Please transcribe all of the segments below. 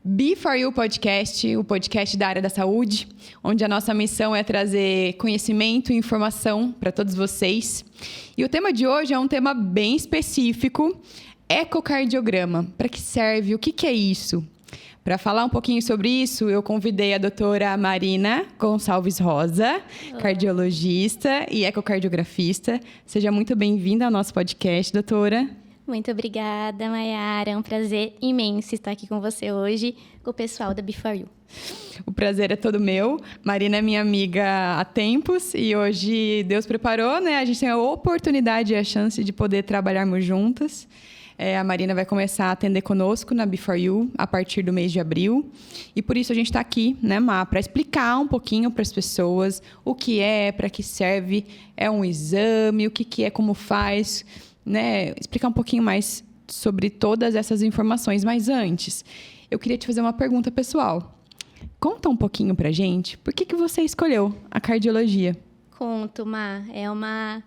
Be4You Podcast, o podcast da área da saúde, onde a nossa missão é trazer conhecimento e informação para todos vocês. E o tema de hoje é um tema bem específico, ecocardiograma. Para que serve? O que é isso? Para falar um pouquinho sobre isso, eu convidei a doutora Marina Gonçalves Rosa, cardiologista e ecocardiografista. Seja muito bem-vinda ao nosso podcast, doutora. Muito obrigada, Mayara. É um prazer imenso estar aqui com você hoje, com o pessoal da Be4You. O prazer é todo meu. Marina é minha amiga há tempos e hoje Deus preparou, né? A gente tem a oportunidade e a chance de poder trabalharmos juntas. A Marina vai começar a atender conosco na Be4You a partir do mês de abril. E por isso a gente está aqui, né, Má, para explicar um pouquinho para as pessoas o que é, para que serve, é um exame, o que é, como faz, né? Explicar um pouquinho mais sobre todas essas informações. Mas antes, eu queria te fazer uma pergunta pessoal. Conta um pouquinho para a gente, por que você escolheu a cardiologia? Conto, Má. É uma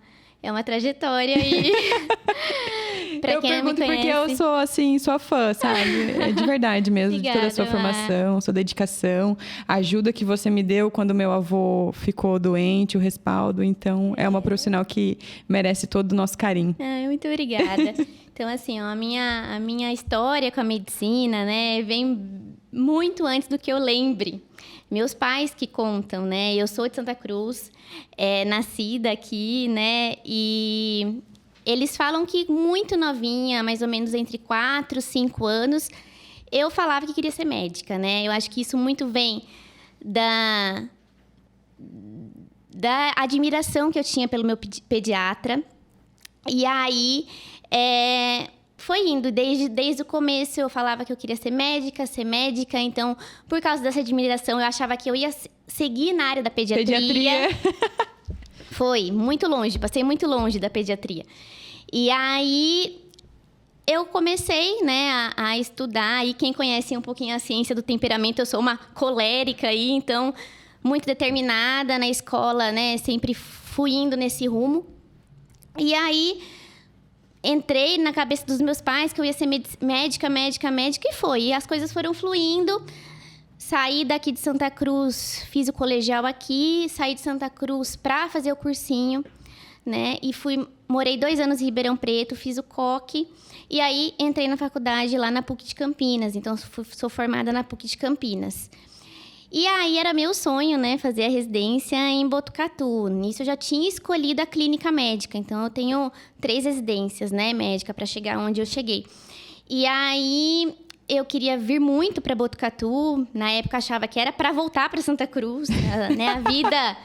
trajetória e... Eu pergunto porque eu sou, assim, sua fã, sabe? É de verdade mesmo, Obrigada, de toda a sua formação, sua dedicação, a ajuda que você me deu quando meu avô ficou doente, o respaldo. Então, é uma profissional que merece todo o nosso carinho. Muito obrigada. Então, assim, a minha história com a medicina, né, vem muito antes do que eu lembre. Meus pais que contam, né? Eu sou de Santa Cruz, nascida aqui, né? E eles falam que muito novinha, mais ou menos entre 4 e 5 anos, eu falava que queria ser médica, né? Eu acho que isso muito vem da admiração que eu tinha pelo meu pediatra. E aí, foi indo. Desde o começo, eu falava que eu queria ser médica. Então, por causa dessa admiração, eu achava que eu ia seguir na área da pediatria. Foi muito longe, passei muito longe da pediatria. E aí, eu comecei, né, a estudar. E quem conhece um pouquinho a ciência do temperamento, eu sou uma colérica aí, então, muito determinada na escola, né? Sempre fui indo nesse rumo. E aí, entrei na cabeça dos meus pais que eu ia ser médica, e foi. E as coisas foram fluindo. Saí daqui de Santa Cruz, fiz o colegial aqui, saí de Santa Cruz para fazer o cursinho, né? E morei 2 anos em Ribeirão Preto, fiz o COC. E aí, entrei na faculdade lá na PUC de Campinas. Então, sou formada na PUC de Campinas. E aí, era meu sonho, né, fazer a residência em Botucatu. Nisso, eu já tinha escolhido a clínica médica. Então, eu tenho 3 residências, né, médica, para chegar onde eu cheguei. E aí, eu queria vir muito para Botucatu. Na época, achava que era para voltar para Santa Cruz, né, a vida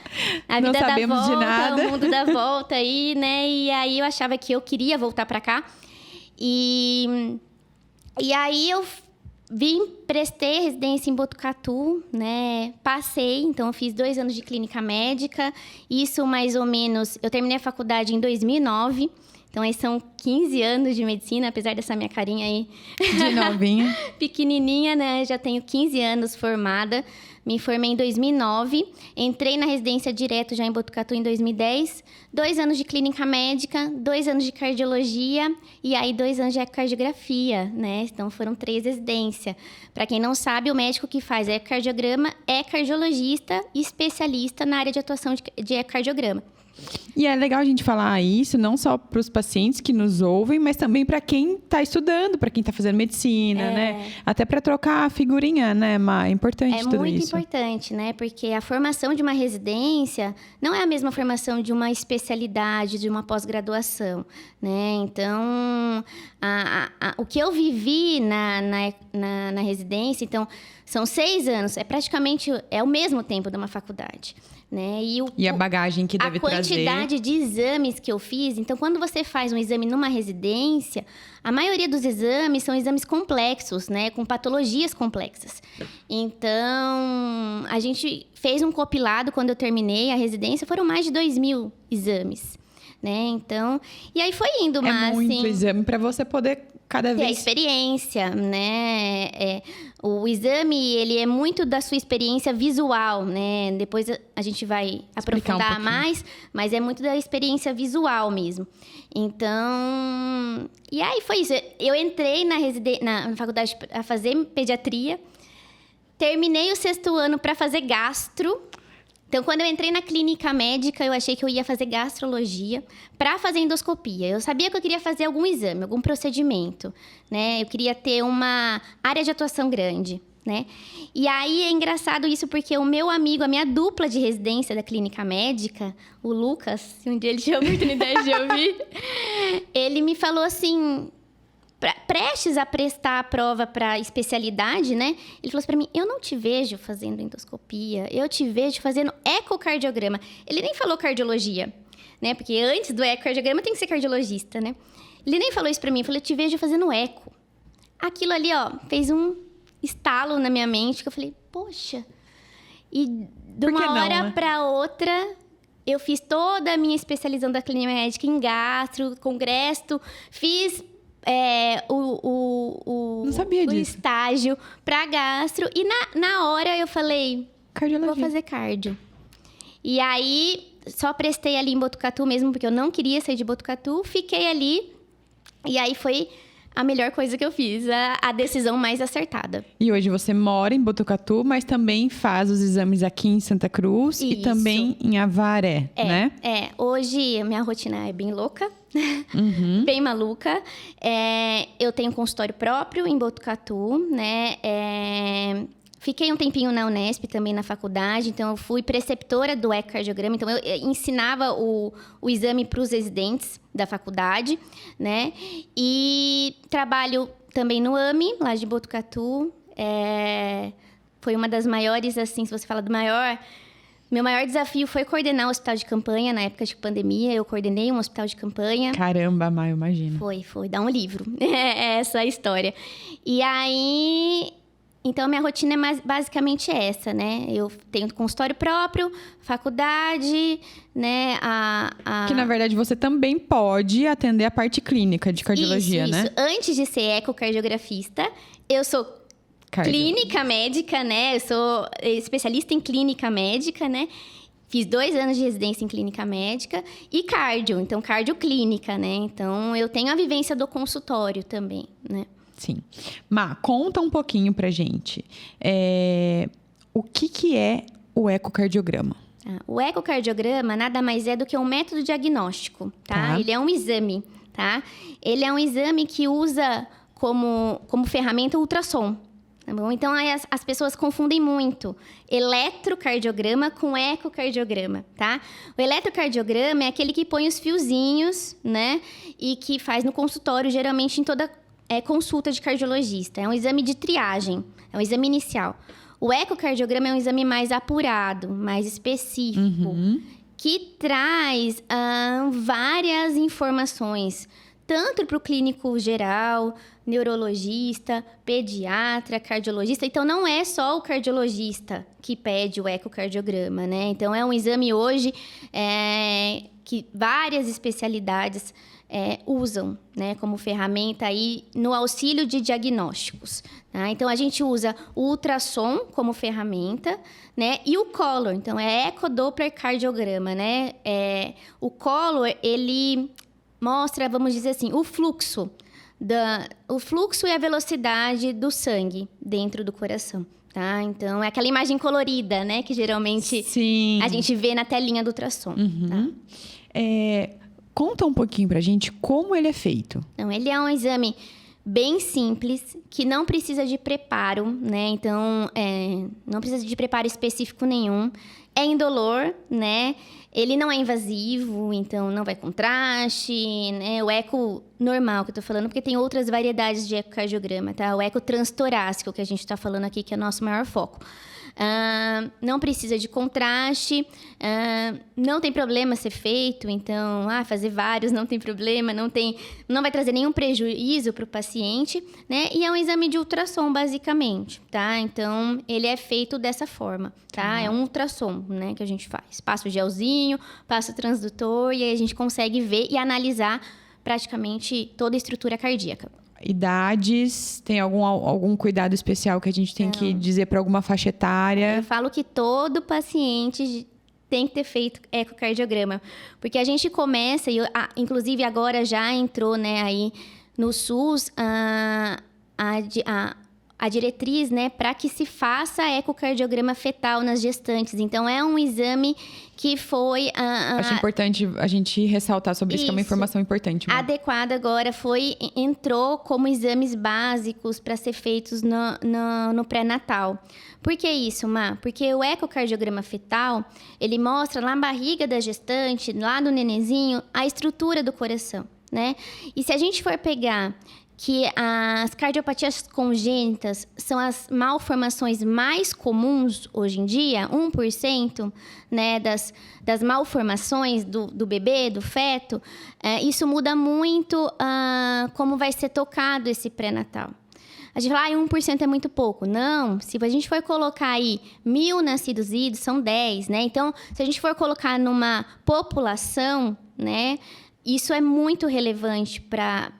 Não dá sabemos volta, de nada. o mundo dá volta aí, né? E aí, eu achava que eu queria voltar para cá. E aí, eu prestei residência em Botucatu, né? Passei, então eu fiz 2 anos de clínica médica. Isso mais ou menos... Eu terminei a faculdade em 2009. Então, aí são 15 anos de medicina, apesar dessa minha carinha aí... De novinha. Pequenininha, né? Já tenho 15 anos formada. Me formei em 2009. Entrei na residência direto já em Botucatu em 2010. 2 anos de clínica médica, 2 anos de cardiologia e aí 2 anos de ecocardiografia, né? Então, foram 3 residências. Para quem não sabe, o médico que faz ecocardiograma é cardiologista e especialista na área de atuação de ecocardiograma. E é legal a gente falar isso, não só para os pacientes que nos ouvem, mas também para quem está estudando, para quem está fazendo medicina, né? Até para trocar a figurinha, né, Má? É importante tudo isso. É muito importante, né? Porque a formação de uma residência não é a mesma formação de uma especialidade, de uma pós-graduação, né? Então, o que eu vivi na residência, então, são 6 anos, praticamente o mesmo tempo de uma faculdade. Né? E a bagagem que deve trazer. A quantidade de exames que eu fiz. Então, quando você faz um exame numa residência, a maioria dos exames são exames complexos, né? Com patologias complexas. Então, a gente fez um compilado quando eu terminei a residência. Foram mais de 2.000 exames, né? Então, e aí foi indo, mas... É muito exame para você poder cada vez... Ter a experiência, né? O exame, ele é muito da sua experiência visual, né? Depois a gente vai aprofundar mais, mas é muito da experiência visual mesmo. Então, e aí foi isso. Eu entrei na faculdade a fazer pediatria, terminei o 6º ano para fazer gastro. Então, quando eu entrei na clínica médica, eu achei que eu ia fazer gastrologia para fazer endoscopia. Eu sabia que eu queria fazer algum exame, algum procedimento, né? Eu queria ter uma área de atuação grande, né? E aí é engraçado isso porque o meu amigo, a minha dupla de residência da clínica médica, o Lucas, se um dia ele tiver a oportunidade de ouvir, ele me falou assim, prestes a prestar a prova para especialidade, né? Ele falou assim para mim, eu não te vejo fazendo endoscopia, eu te vejo fazendo ecocardiograma. Ele nem falou cardiologia, né? Porque antes do ecocardiograma tem que ser cardiologista, né? Ele nem falou isso para mim, ele falou, eu te vejo fazendo eco. Aquilo ali, ó, fez um estalo na minha mente, que eu falei, poxa. E de uma hora para outra, eu fiz toda a minha especialização da clínica médica em gastro, congresso, fiz Não sabia disso. o estágio para gastro. E na hora eu falei, Cardiologia. vou fazer cardio. E aí, só prestei ali em Botucatu mesmo, porque eu não queria sair de Botucatu. Fiquei ali. E aí foi a melhor coisa que eu fiz, a decisão mais acertada. E hoje você mora em Botucatu, mas também faz os exames aqui em Santa Cruz e também em Avaré, né? Hoje minha rotina é bem louca, bem maluca. Eu tenho um consultório próprio em Botucatu, né? Fiquei um tempinho na Unesp, também na faculdade, então eu fui preceptora do ecocardiograma, então eu ensinava o exame para os residentes da faculdade, né? E trabalho também no AMI, lá de Botucatu. Foi uma das maiores, assim, se você fala do maior... Meu maior desafio foi coordenar o hospital de campanha, na época de pandemia, eu coordenei um hospital de campanha. Caramba, Maio, imagina. Foi, dá um livro, essa a história. E aí... Então, a minha rotina é basicamente essa, né? Eu tenho consultório próprio, faculdade, né? Que, na verdade, você também pode atender a parte clínica de cardiologia, isso, né? Isso. Antes de ser ecocardiografista, eu sou clínica médica, né? Eu sou especialista em clínica médica, né? Fiz 2 anos de residência em clínica médica e cardio, então cardioclínica, né? Então, eu tenho a vivência do consultório também, né? Sim. Má, conta um pouquinho pra gente. O que é o ecocardiograma? O ecocardiograma nada mais é do que um método diagnóstico, tá? Ele é um exame, tá? Ele é um exame que usa como ferramenta o ultrassom, tá bom? Então, aí as pessoas confundem muito eletrocardiograma com ecocardiograma, tá? O eletrocardiograma é aquele que põe os fiozinhos, né? E que faz no consultório, geralmente em toda consulta de cardiologista. É um exame de triagem, é um exame inicial. O ecocardiograma é um exame mais apurado, mais específico, que traz várias informações, tanto para o clínico geral, neurologista, pediatra, cardiologista. Então, não é só o cardiologista que pede o ecocardiograma, né? Então, é um exame hoje que várias especialidades usam, né, como ferramenta aí no auxílio de diagnósticos, tá? Então, a gente usa o ultrassom como ferramenta, né, e o Color, então, é ecodoppler cardiograma, né? O Color, ele mostra, vamos dizer assim, o fluxo e a velocidade do sangue dentro do coração, tá? Então, é aquela imagem colorida, né, que geralmente a gente vê na telinha do ultrassom, tá? Conta um pouquinho pra gente como ele é feito. Então, ele é um exame bem simples, que não precisa de preparo, né? Então, não precisa de preparo específico nenhum. É indolor, né? Ele não é invasivo, então não vai contraste, né? O eco normal que eu tô falando, porque tem outras variedades de ecocardiograma, tá? O eco transtorácico, que a gente tá falando aqui, que é o nosso maior foco. Não precisa de contraste, não tem problema ser feito, então, fazer vários não tem problema, não vai trazer nenhum prejuízo para o paciente, né? E é um exame de ultrassom, basicamente, tá? Então, ele é feito dessa forma, tá? É um ultrassom, né, que a gente faz. Passa o gelzinho, passa o transdutor, e aí a gente consegue ver e analisar praticamente toda a estrutura cardíaca. Idades, tem algum cuidado especial que a gente tem que dizer para alguma faixa etária? Eu falo que todo paciente tem que ter feito ecocardiograma, porque a gente começa, inclusive agora já entrou, né, aí no SUS a a diretriz, né, para que se faça ecocardiograma fetal nas gestantes. Então, é um exame que foi... Acho importante a gente ressaltar sobre isso, que é uma informação importante. Adequado agora, entrou como exames básicos para ser feitos no pré-natal. Por que isso, Má? Porque o ecocardiograma fetal, ele mostra lá na barriga da gestante, lá no nenenzinho, a estrutura do coração, né? E se a gente for pegar que as cardiopatias congênitas são as malformações mais comuns hoje em dia, 1%, né, das malformações do bebê, do feto, isso muda muito como vai ser tocado esse pré-natal. A gente fala, 1% é muito pouco. Não, se a gente for colocar aí 1.000 nascidos idos, são 10, né? Então, se a gente for colocar numa população, né, isso é muito relevante para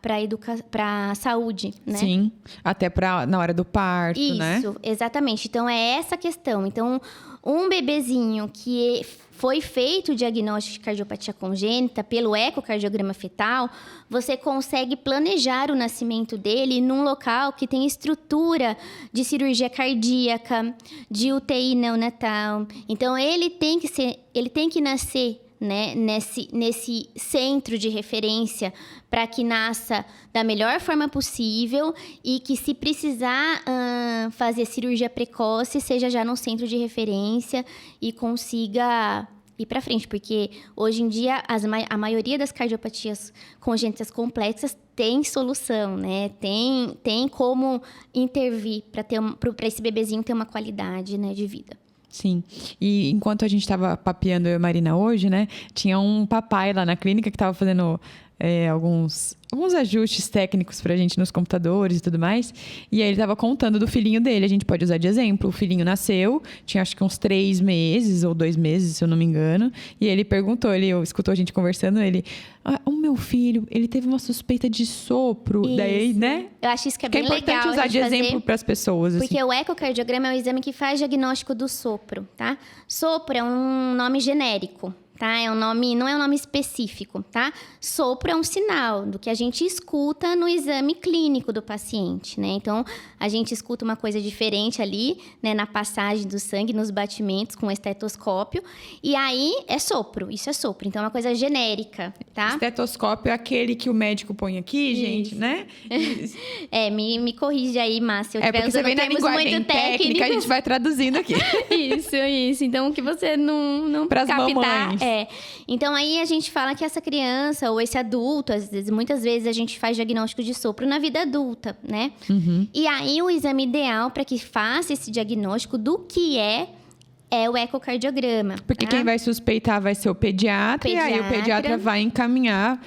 a saúde, né? Sim, até na hora do parto, né? Isso, exatamente. Então, é essa questão. Então, um bebezinho que foi feito o diagnóstico de cardiopatia congênita pelo ecocardiograma fetal, você consegue planejar o nascimento dele num local que tem estrutura de cirurgia cardíaca, de UTI neonatal. Então, ele tem que nascer, né, nesse centro de referência para que nasça da melhor forma possível e que, se precisar fazer cirurgia precoce, seja já no centro de referência e consiga ir para frente. Porque hoje em dia a maioria das cardiopatias congênitas complexas tem solução, né? Tem como intervir para esse bebezinho ter uma qualidade, né, de vida. Sim, e enquanto a gente estava papeando eu e a Marina hoje, né, tinha um papai lá na clínica que estava fazendo alguns ajustes técnicos pra gente nos computadores e tudo mais, e aí ele estava contando do filhinho dele, a gente pode usar de exemplo. O filhinho nasceu, tinha acho que uns 3 meses ou 2 meses, se eu não me engano, e ele perguntou, ele escutou a gente conversando, o meu filho, ele teve uma suspeita de sopro, isso. Daí, né? Eu acho isso que é bem legal. É importante usar de exemplo para as pessoas. Porque assim. O ecocardiograma é o exame que faz diagnóstico do sopro, tá? Sopro é um nome genérico, tá? Não é um nome específico, tá? Sopro é um sinal do que a gente escuta no exame clínico do paciente, né? Então, a gente escuta uma coisa diferente ali, né? Na passagem do sangue, nos batimentos com o estetoscópio. E aí, isso é sopro. Então, é uma coisa genérica, tá? Estetoscópio é aquele que o médico põe aqui, gente, né? Me corrige aí, Márcia. Eu porque você vem na linguagem técnica, a gente vai traduzindo aqui. Isso. Então, o que você não pras captar... mamães. Então, aí a gente fala que essa criança ou esse adulto, muitas vezes a gente faz diagnóstico de sopro na vida adulta, né? Uhum. E aí, o exame ideal para que faça esse diagnóstico do que é o ecocardiograma. Porque quem vai suspeitar vai ser o pediatra. E aí o pediatra vai encaminhar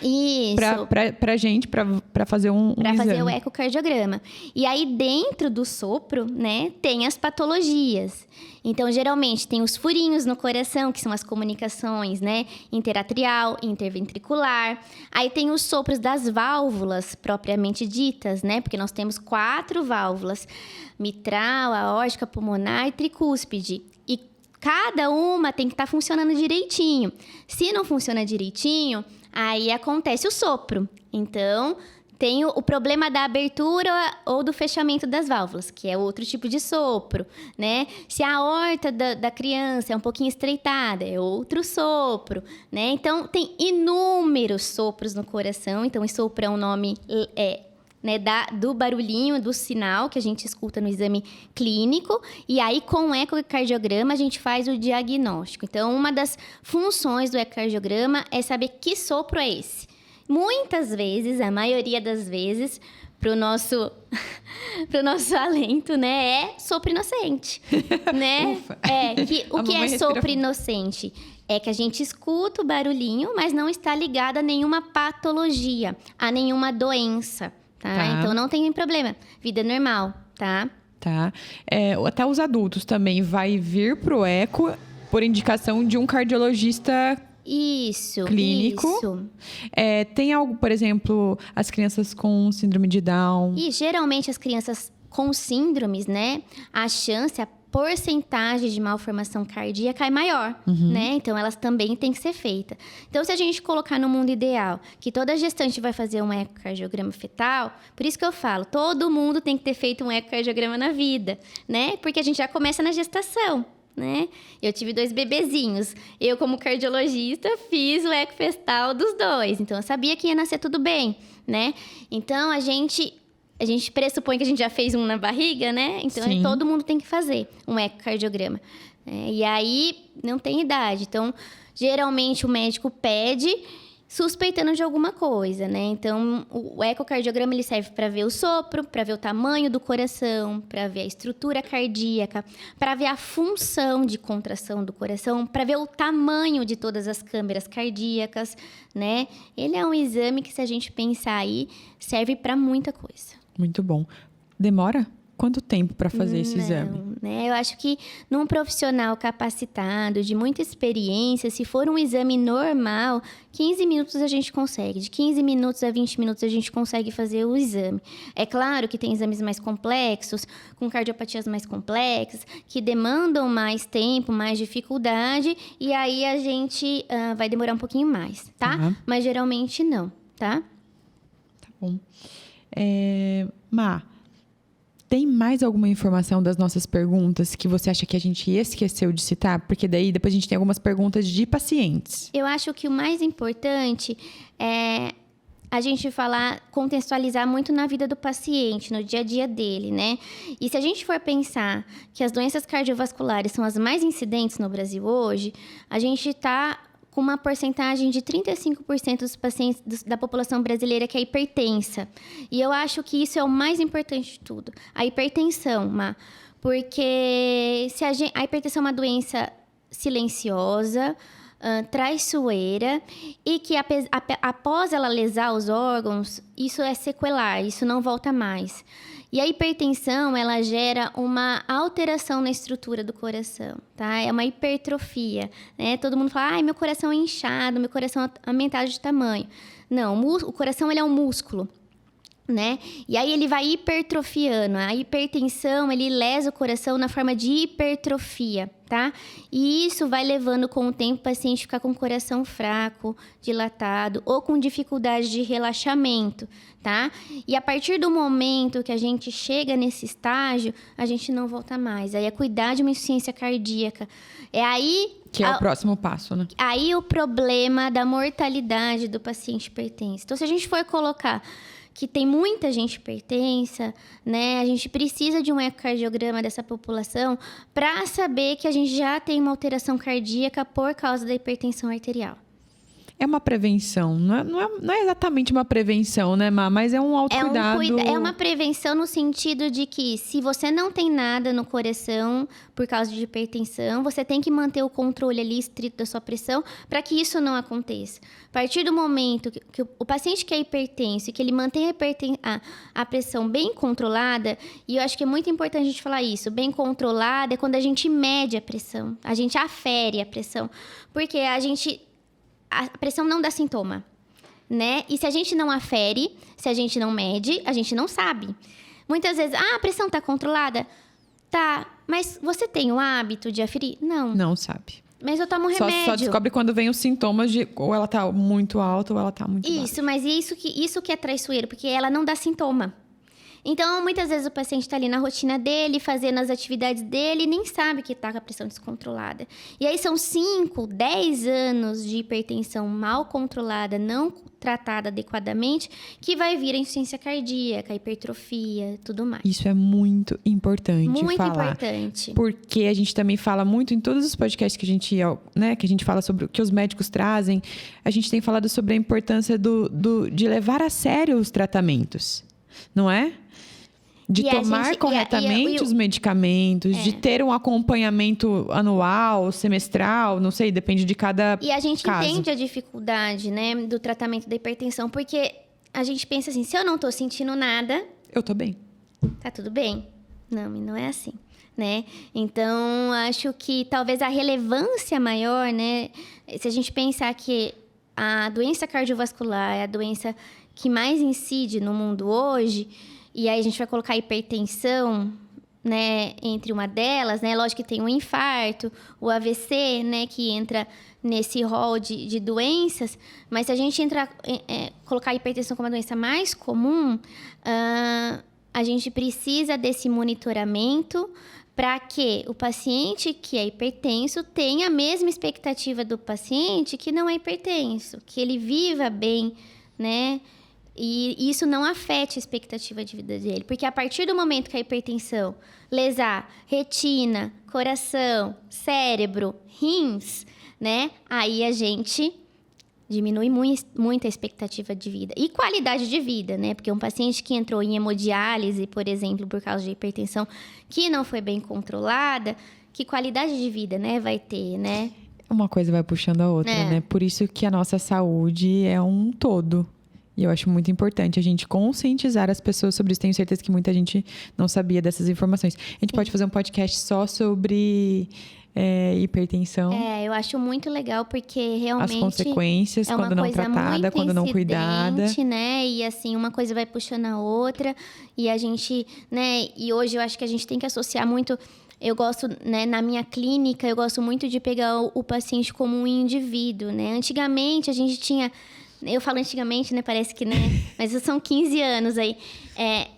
pra gente, pra fazer um exame. Pra fazer o ecocardiograma. E aí, dentro do sopro, né, tem as patologias. Então, geralmente, tem os furinhos no coração, que são as comunicações, né, interatrial, interventricular. Aí tem os sopros das válvulas, propriamente ditas, né, porque nós temos 4 válvulas: mitral, aórtica, pulmonar e tricúspide. E cada uma tem que estar funcionando direitinho. Se não funciona direitinho, aí acontece o sopro. Então, tem o problema da abertura ou do fechamento das válvulas, que é outro tipo de sopro, né? Se a aorta da criança é um pouquinho estreitada, é outro sopro, né? Então, tem inúmeros sopros no coração. Então, esse sopro é um nome... né, do barulhinho, do sinal que a gente escuta no exame clínico. E aí, com o ecocardiograma, a gente faz o diagnóstico. Então, uma das funções do ecocardiograma é saber que sopro é esse. Muitas vezes, a maioria das vezes, pro nosso alento, né, é sopro inocente, né? Ufa. O que é sopro inocente? É que a gente escuta o barulhinho, mas não está ligado a nenhuma patologia, a nenhuma doença. Tá? Então, não tem problema. Vida normal, tá? Tá. Até os adultos também vai vir pro eco por indicação de um cardiologista clínico. Isso. Tem algo, por exemplo, as crianças com síndrome de Down. E, geralmente, as crianças com síndromes, né? A chance, porcentagem de malformação cardíaca é maior, né? Então, elas também têm que ser feitas. Então, se a gente colocar no mundo ideal que toda gestante vai fazer um ecocardiograma fetal, por isso que eu falo, todo mundo tem que ter feito um ecocardiograma na vida, né? Porque a gente já começa na gestação, né? Eu tive 2 bebezinhos. Eu, como cardiologista, fiz o eco fetal dos 2. Então, eu sabia que ia nascer tudo bem, né? Então, a gente pressupõe que a gente já fez um na barriga, né? Então, todo mundo tem que fazer um ecocardiograma. E aí, não tem idade. Então, geralmente, o médico pede suspeitando de alguma coisa, né? Então, o ecocardiograma ele serve para ver o sopro, para ver o tamanho do coração, para ver a estrutura cardíaca, para ver a função de contração do coração, para ver o tamanho de todas as câmeras cardíacas, né? Ele é um exame que, se a gente pensar aí, serve para muita coisa. Muito bom. Demora quanto tempo para fazer esse exame? Né? Eu acho que num profissional capacitado, de muita experiência, se for um exame normal, 15 minutos a gente consegue. De 15 minutos a 20 minutos a gente consegue fazer o exame. É claro que tem exames mais complexos, com cardiopatias mais complexas, que demandam mais tempo, mais dificuldade, e aí a gente vai demorar um pouquinho mais, tá? Mas geralmente não, tá? Tá bom. Má, tem mais alguma informação das nossas perguntas que você acha que a gente esqueceu de citar? Porque daí depois a gente tem algumas perguntas de pacientes. Eu acho que o mais importante é a gente contextualizar muito na vida do paciente, no dia a dia dele, né? E se a gente for pensar que as doenças cardiovasculares são as mais incidentes no Brasil hoje, a gente está com uma porcentagem de 35% dos pacientes da população brasileira que é hipertensa. E eu acho que isso é o mais importante de tudo. A hipertensão, porque a hipertensão é uma doença silenciosa, traiçoeira, e que após ela lesar os órgãos, isso é sequelar, isso não volta mais. E a hipertensão, ela gera uma alteração na estrutura do coração, tá? É uma hipertrofia, né? Todo mundo fala, meu coração é inchado, meu coração é aumentado de tamanho. Não, o coração, ele é um músculo, né? E aí ele vai hipertrofiando. A hipertensão, ele lesa o coração na forma de hipertrofia, tá? E isso vai levando com o tempo o paciente a ficar com o coração fraco, dilatado ou com dificuldade de relaxamento, tá? E a partir do momento que a gente chega nesse estágio, a gente não volta mais. Aí é cuidar de uma insuficiência cardíaca. É aí... Que é o próximo passo, né? Aí o problema da mortalidade do paciente hipertenso. Então, se a gente for colocar que tem muita gente hipertensa, né? A gente precisa de um ecocardiograma dessa população para saber que a gente já tem uma alteração cardíaca por causa da hipertensão arterial. É uma prevenção, não é exatamente uma prevenção, né, Má? Mas é um autocuidado. É uma prevenção no sentido de que se você não tem nada no coração por causa de hipertensão, você tem que manter o controle ali estrito da sua pressão para que isso não aconteça. A partir do momento que o paciente que é hipertenso e que ele mantém a pressão bem controlada, e eu acho que é muito importante a gente falar isso, bem controlada é quando a gente mede a pressão, a gente afere a pressão, porque a pressão não dá sintoma, né? E se a gente não afere, se a gente não mede, a gente não sabe. Muitas vezes, a pressão tá controlada? Tá, mas você tem o hábito de aferir? Não. Não sabe. Mas eu tomo remédio. Só descobre quando vem os sintomas de ou ela tá muito alta ou ela tá muito baixa. Isso, mas isso que é traiçoeiro, porque ela não dá sintoma. Então, muitas vezes o paciente está ali na rotina dele, fazendo as atividades dele e nem sabe que está com a pressão descontrolada. E aí são 5, 10 anos de hipertensão mal controlada, não tratada adequadamente, que vai vir a insuficiência cardíaca, a hipertrofia, tudo mais. Isso é muito importante muito falar. Muito importante. Porque a gente também fala muito em todos os podcasts que a gente fala sobre o que os médicos trazem, a gente tem falado sobre a importância de levar a sério os tratamentos, não é? De tomar corretamente os medicamentos, de ter um acompanhamento anual, semestral, não sei, depende de cada caso. E a gente entende a dificuldade, né, do tratamento da hipertensão, porque a gente pensa assim, se eu não tô sentindo nada... Eu tô bem. Tá tudo bem. Não, e não é assim, né? Então, acho que talvez a relevância maior, né, se a gente pensar que a doença cardiovascular é a doença que mais incide no mundo hoje... E aí a gente vai colocar hipertensão né, entre uma delas, né? Lógico que tem o infarto, o AVC, né, que entra nesse rol de doenças, mas se a gente colocar a hipertensão como a doença mais comum, a gente precisa desse monitoramento para que o paciente que é hipertenso tenha a mesma expectativa do paciente que não é hipertenso, que ele viva bem, né? E isso não afete a expectativa de vida dele, porque a partir do momento que a hipertensão lesar retina, coração, cérebro, rins, né? Aí a gente diminui muito a expectativa de vida e qualidade de vida, né? Porque um paciente que entrou em hemodiálise, por exemplo, por causa de hipertensão, que não foi bem controlada, que qualidade de vida, né, vai ter, né? Uma coisa vai puxando a outra, né? Por isso que a nossa saúde é um todo. E eu acho muito importante a gente conscientizar as pessoas sobre isso. Tenho certeza que muita gente não sabia dessas informações. A gente pode fazer um podcast só sobre hipertensão. Eu acho muito legal, porque realmente... As consequências, quando não tratada, quando não cuidada. Né? E assim, uma coisa vai puxando a outra. E a gente, né? E hoje eu acho que a gente tem que associar muito... Eu gosto, né, na minha clínica, eu gosto muito de pegar o paciente como um indivíduo, né? Antigamente, a gente tinha... Eu falo antigamente, né? Parece que, né? Mas são 15 anos aí.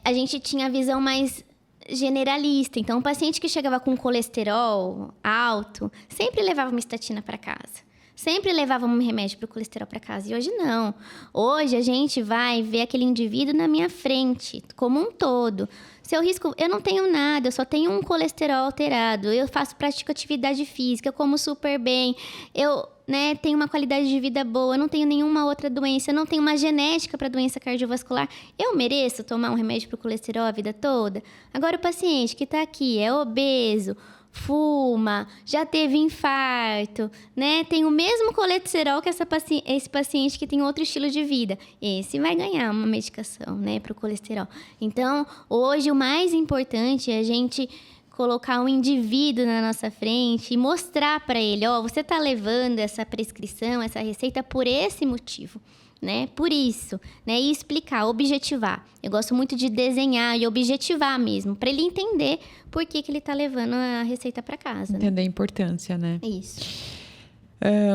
A gente tinha a visão mais generalista. Então, o paciente que chegava com colesterol alto, sempre levava uma estatina para casa. Sempre levava um remédio para o colesterol para casa. E hoje não. Hoje a gente vai ver aquele indivíduo na minha frente, como um todo. Seu risco, eu não tenho nada, eu só tenho um colesterol alterado. Eu pratico atividade física, eu como super bem. Eu, né, tenho uma qualidade de vida boa, eu não tenho nenhuma outra doença, eu não tenho uma genética para doença cardiovascular. Eu mereço tomar um remédio para o colesterol a vida toda? Agora, o paciente que está aqui é obeso, fuma, já teve infarto, né? Tem o mesmo colesterol que esse paciente que tem outro estilo de vida. Esse vai ganhar uma medicação, né, para o colesterol. Então, hoje o mais importante é a gente colocar um indivíduo na nossa frente e mostrar para ele, você está levando essa prescrição, essa receita por esse motivo, né? Por isso, né? E explicar, objetivar. Eu gosto muito de desenhar e objetivar mesmo, para ele entender por que ele está levando a receita para casa. Entender a importância, né? Isso.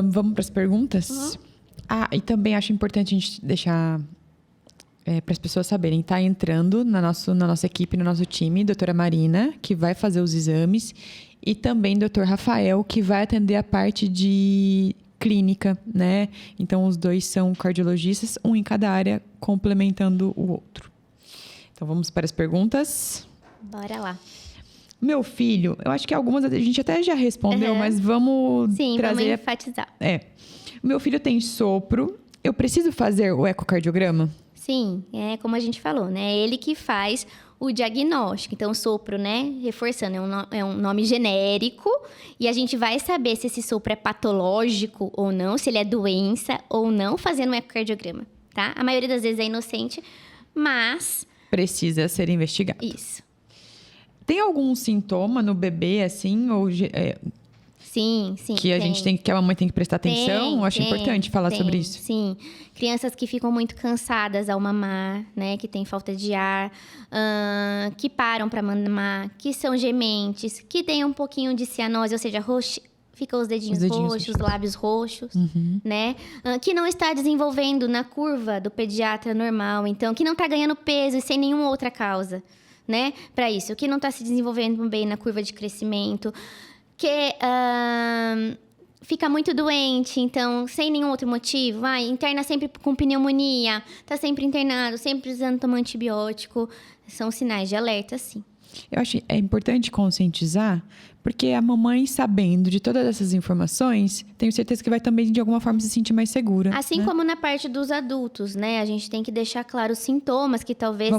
Vamos para as perguntas? Uhum. E também acho importante a gente deixar para as pessoas saberem. Está entrando na nossa equipe, no nosso time, doutora Marina, que vai fazer os exames, e também doutor Rafael, que vai atender a parte de clínica, né? Então, os dois são cardiologistas, um em cada área, complementando o outro. Então, vamos para as perguntas. Bora lá. Meu filho, eu acho que algumas a gente até já respondeu, mas vamos trazer... vamos enfatizar. Meu filho tem sopro, eu preciso fazer o ecocardiograma? Sim, como a gente falou, né? É ele que faz o diagnóstico. Então, o sopro, né? Reforçando, é um nome genérico. E a gente vai saber se esse sopro é patológico ou não, se ele é doença ou não, fazendo um ecocardiograma, tá? A maioria das vezes é inocente, mas... precisa ser investigado. Isso. Tem algum sintoma no bebê, assim, ou... Sim, que a mamãe tem que prestar atenção? Eu acho importante falar sobre isso. Sim, crianças que ficam muito cansadas ao mamar, né? Que tem falta de ar, que param para mamar, que são gementes, que tem um pouquinho de cianose, ou seja, fica os dedinhos roxos, os lábios roxos, né? Que não está desenvolvendo na curva do pediatra normal, então, que não está ganhando peso e sem nenhuma outra causa, né? Para isso, que não está se desenvolvendo bem na curva de crescimento, que fica muito doente, então, sem nenhum outro motivo. Interna sempre com pneumonia, tá sempre internado, sempre precisando tomar antibiótico. São sinais de alerta, sim. Eu acho importante conscientizar, porque a mamãe, sabendo de todas essas informações, tenho certeza que vai também, de alguma forma, se sentir mais segura. Assim como na parte dos adultos, né? A gente tem que deixar claro os sintomas que talvez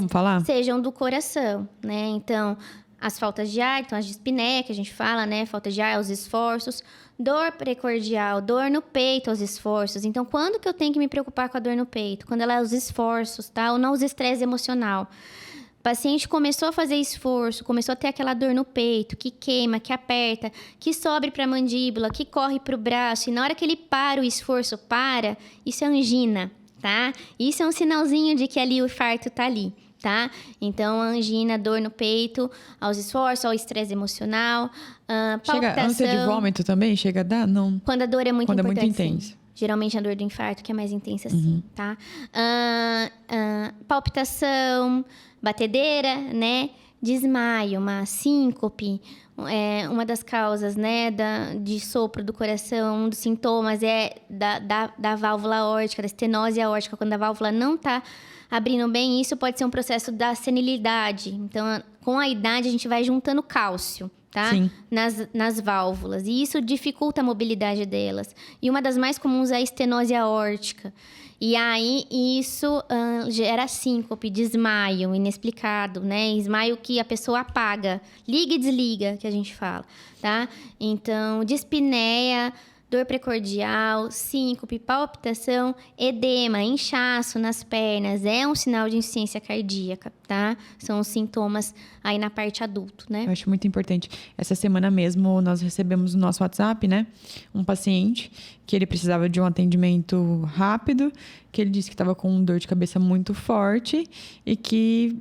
sejam do coração, né? Então... as faltas de ar, então as dispneia, que a gente fala, né? Falta de ar, os esforços. Dor precordial, dor no peito, os esforços. Então, quando que eu tenho que me preocupar com a dor no peito? Quando ela é os esforços, tá? Ou não os estresse emocional. O paciente começou a fazer esforço, começou a ter aquela dor no peito, que queima, que aperta, que sobe para a mandíbula, que corre para o braço. E na hora que ele para, o esforço para, isso é angina, tá? Isso é um sinalzinho de que ali o infarto tá ali. tá? Então, angina, dor no peito, aos esforços, ao estresse emocional, palpitação. Ânsia de vômito também chega a dar? Não. Quando a dor é muito Quando importante, é muito intensa. sim. Geralmente a dor do infarto, que é mais intensa, sim, tá? Palpitação, batedeira, né? Desmaio, uma síncope. Uma das causas, né, de sopro do coração, um dos sintomas é da válvula aórtica, da estenose aórtica, quando a válvula não está abrindo bem. Isso pode ser um processo da senilidade. Então, com a idade, a gente vai juntando cálcio, tá? Sim. Nas válvulas. E isso dificulta a mobilidade delas. E uma das mais comuns é a estenose aórtica. E aí, isso gera síncope, desmaio inexplicado, né? Desmaio que a pessoa apaga. Liga e desliga, que a gente fala, tá? Então, dispneia, dor precordial, síncope, palpitação, edema, inchaço nas pernas. É um sinal de insuficiência cardíaca, tá? São os sintomas aí na parte adulto, né? Eu acho muito importante. Essa semana mesmo, nós recebemos no nosso WhatsApp, né? Um paciente que ele precisava de um atendimento rápido, que ele disse que estava com dor de cabeça muito forte e que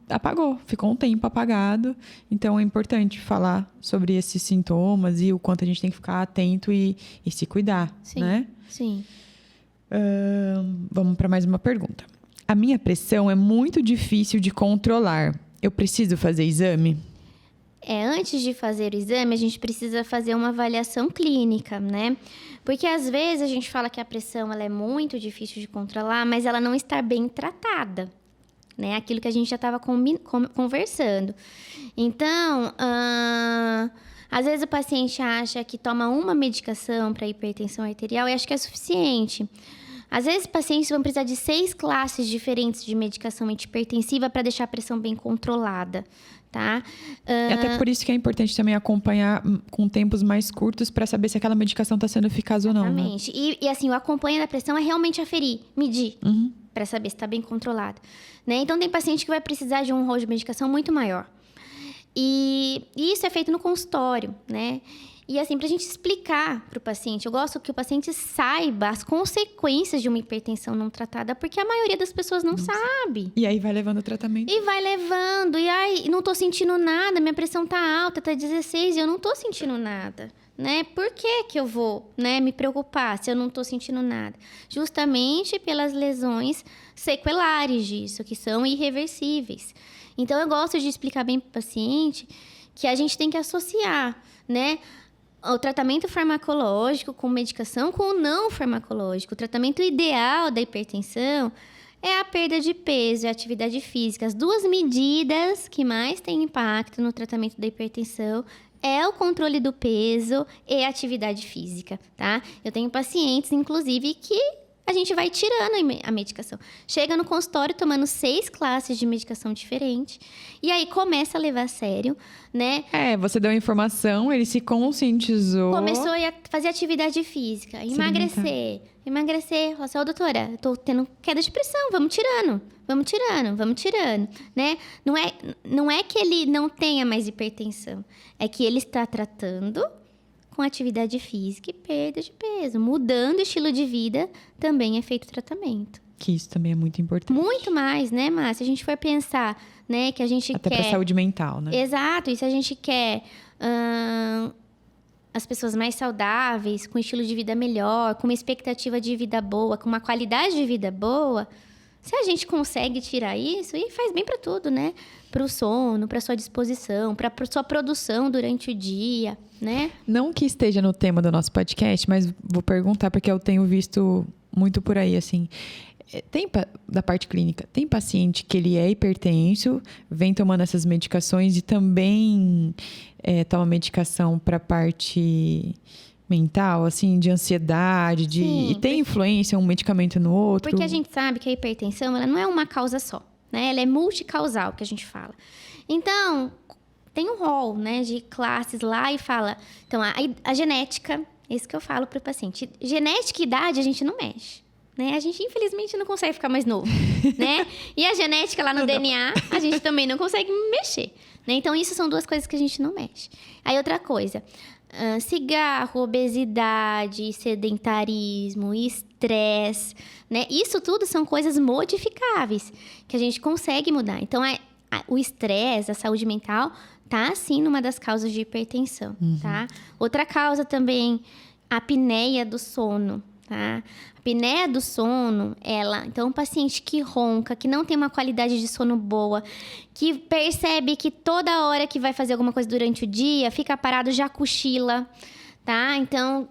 apagou, ficou um tempo apagado. Então, é importante falar sobre esses sintomas e o quanto a gente tem que ficar atento e se cuidar, Sim, né? sim. Vamos para mais uma pergunta. A minha pressão é muito difícil de controlar. Eu preciso fazer exame? Antes de fazer o exame, a gente precisa fazer uma avaliação clínica, né? Porque às vezes a gente fala que a pressão ela é muito difícil de controlar, mas ela não está bem tratada, né? Aquilo que a gente já estava conversando. Então, às vezes o paciente acha que toma uma medicação para hipertensão arterial e acha que é suficiente. Às vezes, pacientes vão precisar de 6 classes diferentes de medicação antihipertensiva para deixar a pressão bem controlada, tá? E até por isso que é importante também acompanhar com tempos mais curtos para saber se aquela medicação está sendo eficaz ou não, né? Exatamente. E assim, o acompanho da pressão é realmente aferir, medir, para saber se está bem controlado, né? Então, tem paciente que vai precisar de um rol de medicação muito maior. E isso é feito no consultório, né? E assim, pra gente explicar pro paciente, eu gosto que o paciente saiba as consequências de uma hipertensão não tratada, porque a maioria das pessoas não sabe. E aí vai levando o tratamento. E vai levando, e aí, não tô sentindo nada, minha pressão tá alta, tá 16, e eu não tô sentindo nada, né? Por que eu vou, né, me preocupar se eu não tô sentindo nada? Justamente pelas lesões sequelares disso, que são irreversíveis. Então, eu gosto de explicar bem pro paciente que a gente tem que associar, né, o tratamento farmacológico com medicação com o não farmacológico. O tratamento ideal da hipertensão é a perda de peso e a atividade física. As 2 medidas que mais têm impacto no tratamento da hipertensão é o controle do peso e a atividade física, tá? Eu tenho pacientes, inclusive, que a gente vai tirando a medicação. Chega no consultório tomando 6 classes de medicação diferente. E aí começa a levar a sério, né? Você deu a informação, ele se conscientizou. Começou a fazer atividade física, emagrecer. Falou assim, doutora, eu tô tendo queda de pressão, vamos tirando, né? Não é que ele não tenha mais hipertensão, é que ele está tratando com atividade física e perda de peso. Mudando o estilo de vida, também é feito tratamento. Que isso também é muito importante. Muito mais, né, Márcia? Se a gente for pensar, né, que a gente até quer... pra saúde mental, né? Exato. E se a gente quer as pessoas mais saudáveis, com um estilo de vida melhor, com uma expectativa de vida boa, com uma qualidade de vida boa... Se a gente consegue tirar isso, e faz bem para tudo, né? Para o sono, para sua disposição, para sua produção durante o dia, né? Não que esteja no tema do nosso podcast, mas vou perguntar porque eu tenho visto muito por aí, assim. Da parte clínica, tem paciente que ele é hipertenso, vem tomando essas medicações e também toma medicação para a parte mental, assim, de ansiedade, Sim, e tem influência um medicamento no outro? Porque a gente sabe que a hipertensão, ela não é uma causa só, né? Ela é multicausal, que a gente fala. Então, tem um rol, né, de classes lá e fala... Então, a genética, isso que eu falo para o paciente. Genética e idade, a gente não mexe, né? A gente, infelizmente, não consegue ficar mais novo, né? E a genética lá no DNA, a gente também não consegue mexer, né? Então, isso são duas coisas que a gente não mexe. Aí, outra coisa, cigarro, obesidade, sedentarismo, estresse, né? Isso tudo são coisas modificáveis que a gente consegue mudar. Então, o estresse, a saúde mental, tá, sim, numa das causas de hipertensão, tá? Outra causa também, a apneia do sono, tá? A apneia do sono, então, um paciente que ronca, que não tem uma qualidade de sono boa, que percebe que toda hora que vai fazer alguma coisa durante o dia, fica parado, já cochila, tá? Então,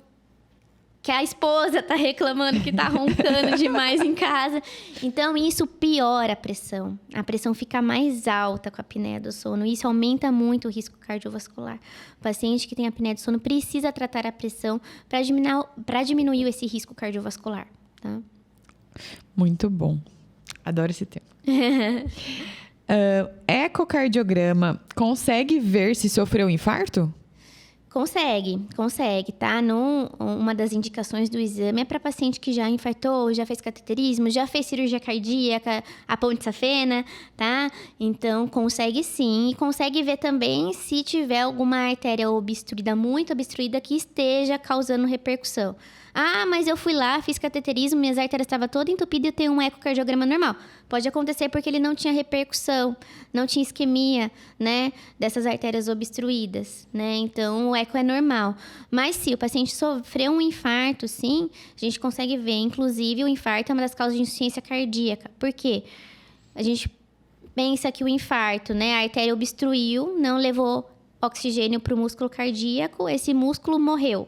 que a esposa tá reclamando que tá roncando demais em casa. Então, isso piora a pressão. A pressão fica mais alta com a apneia do sono. Isso aumenta muito o risco cardiovascular. O paciente que tem apneia do sono precisa tratar a pressão para diminuir esse risco cardiovascular, tá? Muito bom. Adoro esse tema. Ecocardiograma consegue ver se sofreu um infarto? Consegue, tá? Uma das indicações do exame é para paciente que já infartou, já fez cateterismo, já fez cirurgia cardíaca, a ponte safena, tá? Então, consegue sim. E consegue ver também se tiver alguma artéria obstruída, muito obstruída, que esteja causando repercussão. Ah, mas eu fui lá, fiz cateterismo, minhas artérias estavam todas entupidas e eu tenho um ecocardiograma normal. Pode acontecer porque ele não tinha repercussão, não tinha isquemia, né, dessas artérias obstruídas, né? Então, o eco é normal. Mas se o paciente sofreu um infarto, sim, a gente consegue ver. Inclusive, o infarto é uma das causas de insuficiência cardíaca. Por quê? A gente pensa que o infarto, né, a artéria obstruiu, não levou oxigênio para o músculo cardíaco, esse músculo morreu.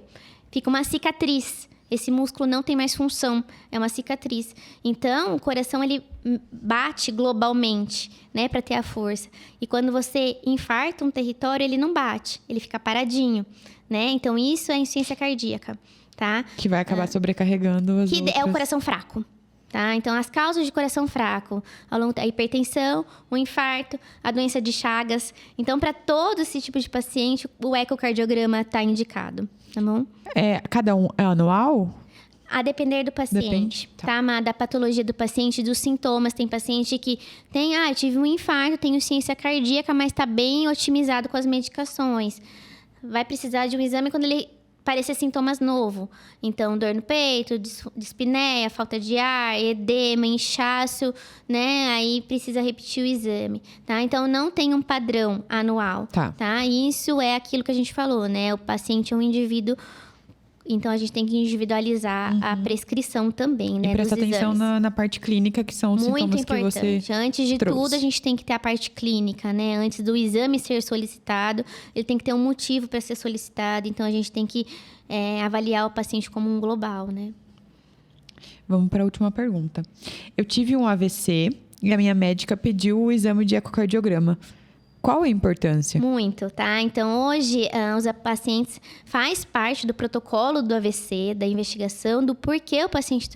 Fica uma cicatriz. Esse músculo não tem mais função, é uma cicatriz. Então, o coração, ele bate globalmente, né, para ter a força. E quando você infarta um território, ele não bate, ele fica paradinho, né? Então, isso é insuficiência cardíaca, tá? Que vai acabar sobrecarregando as outras. É o coração fraco, tá? Então, as causas de coração fraco, a hipertensão, o infarto, a doença de Chagas. Então, para todo esse tipo de paciente, o ecocardiograma está indicado, tá bom? Cada um é anual? A depender do paciente, Depende, tá? Da patologia do paciente, dos sintomas. Tem paciente que tem, tive um infarto, tenho insuficiência cardíaca, mas está bem otimizado com as medicações. Vai precisar de um exame quando ele parecer sintomas novos. Então, dor no peito, dispneia, falta de ar, edema, inchaço, né? Aí precisa repetir o exame, tá? Então, não tem um padrão anual, tá? Isso é aquilo que a gente falou, né? O paciente é um indivíduo, então a gente tem que individualizar a prescrição também, né? E presta atenção na parte clínica, que são os sintomas que você Antes de trouxe. tudo, a gente tem que ter a parte clínica, né? Antes do exame ser solicitado, ele tem que ter um motivo para ser solicitado. Então, a gente tem que avaliar o paciente como um global, né? Vamos para a última pergunta. Eu tive um AVC e a minha médica pediu o exame de ecocardiograma. Qual a importância? Muito, tá? Então, hoje, os pacientes faz parte do protocolo do AVC, da investigação, do porquê o paciente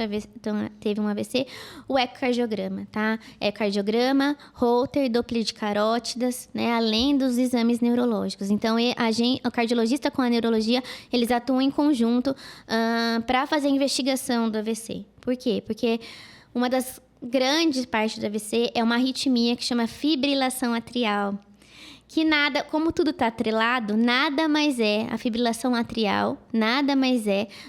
teve um AVC, o ecocardiograma, tá? Ecocardiograma, Holter, Doppler de carótidas, né? Além dos exames neurológicos. Então, o cardiologista com a neurologia, eles atuam em conjunto para fazer a investigação do AVC. Por quê? Porque uma das grandes partes do AVC é uma arritmia que chama fibrilação atrial. Que como tudo está atrelado, nada mais a fibrilação atrial, nada mais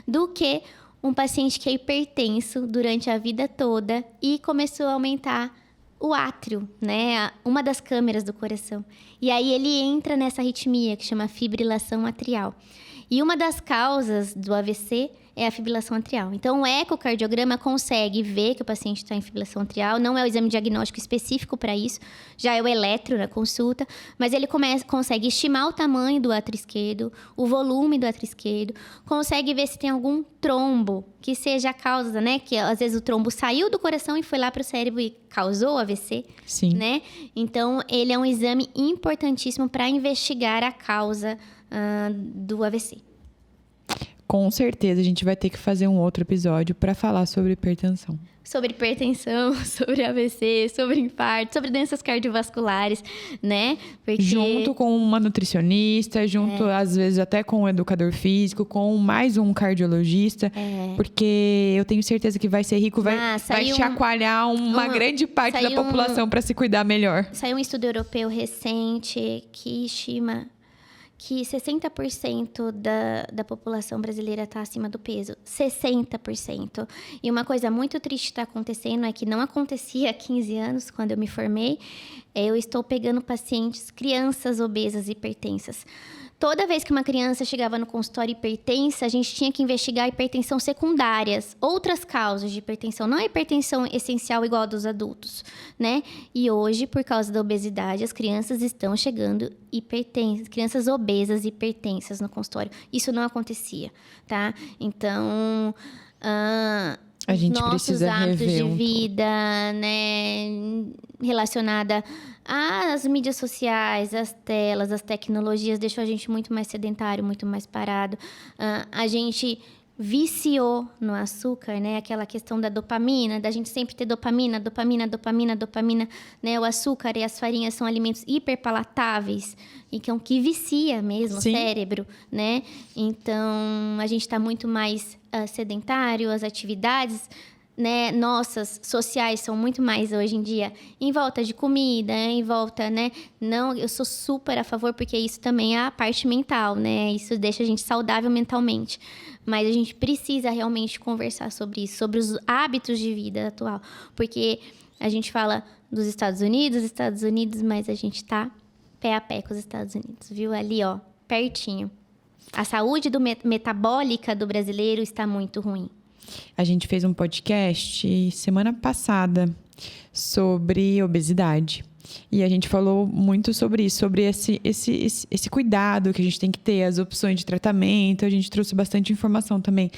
do que um paciente que é hipertenso durante a vida toda e começou a aumentar o átrio, né? Uma das câmeras do coração. E aí ele entra nessa arritmia que chama fibrilação atrial. E uma das causas do AVC é a fibrilação atrial. Então, o ecocardiograma consegue ver que o paciente está em fibrilação atrial. Não é o exame diagnóstico específico para isso, já é o eletro na consulta, mas ele consegue estimar o tamanho do átrio esquerdo, o volume do átrio esquerdo, consegue ver se tem algum trombo que seja a causa, né? Que às vezes o trombo saiu do coração e foi lá para o cérebro e causou AVC. Sim. Né? Então, ele é um exame importantíssimo para investigar a causa do AVC. com certeza a gente vai ter que fazer um outro episódio para falar sobre hipertensão. Sobre hipertensão, sobre AVC, sobre infarto, sobre doenças cardiovasculares, né? Porque... Junto com uma nutricionista, às vezes até com um educador físico, com mais um cardiologista, porque eu tenho certeza que vai ser rico, vai chacoalhar uma grande parte da população para se cuidar melhor. Saiu um estudo europeu recente que estima que 60% da população brasileira está acima do peso. 60%. E uma coisa muito triste está acontecendo é que não acontecia há 15 anos, quando eu me formei. Eu estou pegando pacientes, crianças obesas e hipertensas. Toda vez que uma criança chegava no consultório hipertensa, a gente tinha que investigar a hipertensão secundárias, outras causas de hipertensão, não a hipertensão essencial igual a dos adultos, né? E hoje, por causa da obesidade, as crianças estão chegando hipertensas, crianças obesas e hipertensas no consultório. Isso não acontecia, tá? Então, a gente nossos precisa hábitos rever de vida, né, relacionada às mídias sociais, às telas, às tecnologias, deixou a gente muito mais sedentário, muito mais parado. A gente viciou no açúcar, né? Aquela questão da dopamina, da gente sempre ter dopamina, né? O açúcar e as farinhas são alimentos hiperpalatáveis e que vicia mesmo o cérebro, né? Então, a gente está muito mais sedentário, as atividades, né, nossas sociais são muito mais hoje em dia em volta de comida, em volta, né? Não, eu sou super a favor porque isso também é a parte mental, né? Isso deixa a gente saudável mentalmente. Mas a gente precisa realmente conversar sobre isso, sobre os hábitos de vida atual, porque a gente fala dos Estados Unidos, mas a gente tá pé a pé com os Estados Unidos, viu? Ali, ó, pertinho. A saúde metabólica do brasileiro está muito ruim. A gente fez um podcast semana passada sobre obesidade. E a gente falou muito sobre isso, sobre esse cuidado que a gente tem que ter, as opções de tratamento. A gente trouxe bastante informação também.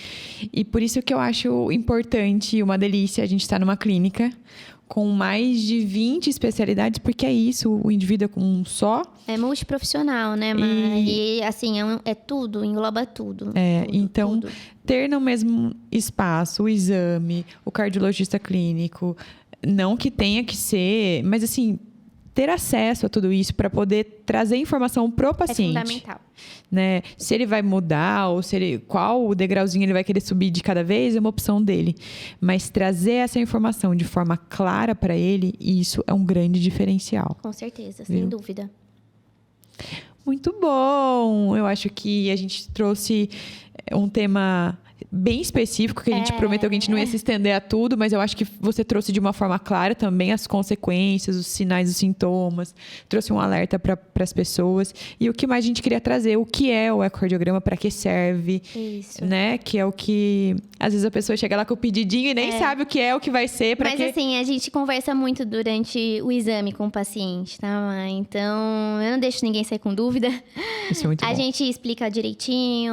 E por isso que eu acho importante, uma delícia, a gente estar numa clínica com mais de 20 especialidades, porque é isso, o indivíduo é com um só. É multiprofissional, né? E assim, é tudo, engloba tudo. Então, tudo. Ter no mesmo espaço o exame, o cardiologista clínico, não que tenha que ser, mas assim, ter acesso a tudo isso para poder trazer informação pro paciente. É fundamental. Né? Se ele vai mudar ou qual o degrauzinho ele vai querer subir de cada vez, é uma opção dele. Mas trazer essa informação de forma clara para ele, isso é um grande diferencial. Com certeza, sem dúvida. Muito bom! Eu acho que a gente trouxe um tema bem específico, que a gente prometeu que a gente não ia se estender a tudo, mas eu acho que você trouxe de uma forma clara também as consequências, os sinais, os sintomas, trouxe um alerta para as pessoas. E o que mais a gente queria trazer, o que é o ecocardiograma, para que serve, isso, né? Que é o que, às vezes a pessoa chega lá com o pedidinho e nem sabe o que é, o que vai ser. Mas assim, a gente conversa muito durante o exame com o paciente, tá? Então, eu não deixo ninguém sair com dúvida. Isso é muito bom. A gente explica direitinho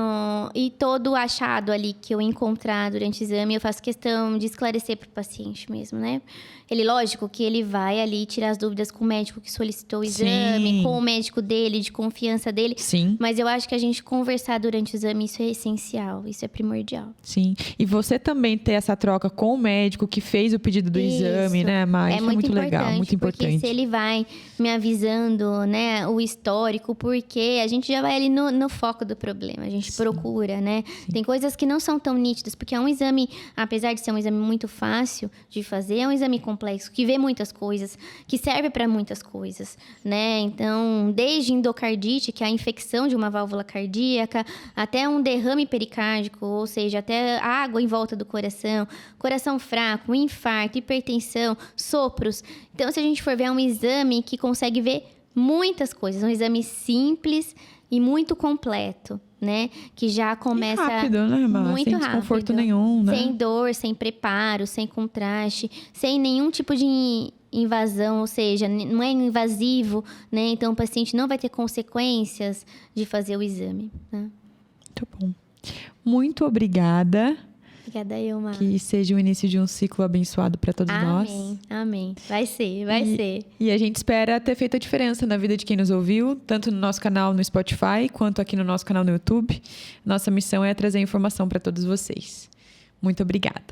e todo o achado ali que eu encontrar durante o exame, eu faço questão de esclarecer para o paciente mesmo, né? Lógico que ele vai ali tirar as dúvidas com o médico que solicitou o exame, com o médico dele, de confiança dele. Sim. Mas eu acho que a gente conversar durante o exame, isso é essencial, isso é primordial. Sim. E você também ter essa troca com o médico que fez o pedido do exame, né, Mai? É muito legal, muito importante. Porque se ele vai me avisando, né, o histórico, porque a gente já vai ali no foco do problema, a gente procura, né? Sim. Tem coisas que não são tão nítidas, porque é um exame, apesar de ser um exame muito fácil de fazer, é um exame complexo, que vê muitas coisas, que serve para muitas coisas, né? Então, desde endocardite, que é a infecção de uma válvula cardíaca, até um derrame pericárdico, ou seja, até água em volta do coração, coração fraco, infarto, hipertensão, sopros. Então, se a gente for ver, é um exame que consegue ver muitas coisas, um exame simples e muito completo, né? Que já começa rápido, né, Má? Muito sem desconforto nenhum, né? Sem dor, sem preparo, sem contraste, sem nenhum tipo de invasão, ou seja, não é invasivo, né? Então o paciente não vai ter consequências de fazer o exame, né? Muito bom. Muito obrigada. Obrigada, Ilma. Que seja o início de um ciclo abençoado para todos nós. Amém, amém. Vai ser. E a gente espera ter feito a diferença na vida de quem nos ouviu, tanto no nosso canal no Spotify, quanto aqui no nosso canal no YouTube. Nossa missão é trazer informação para todos vocês. Muito obrigada.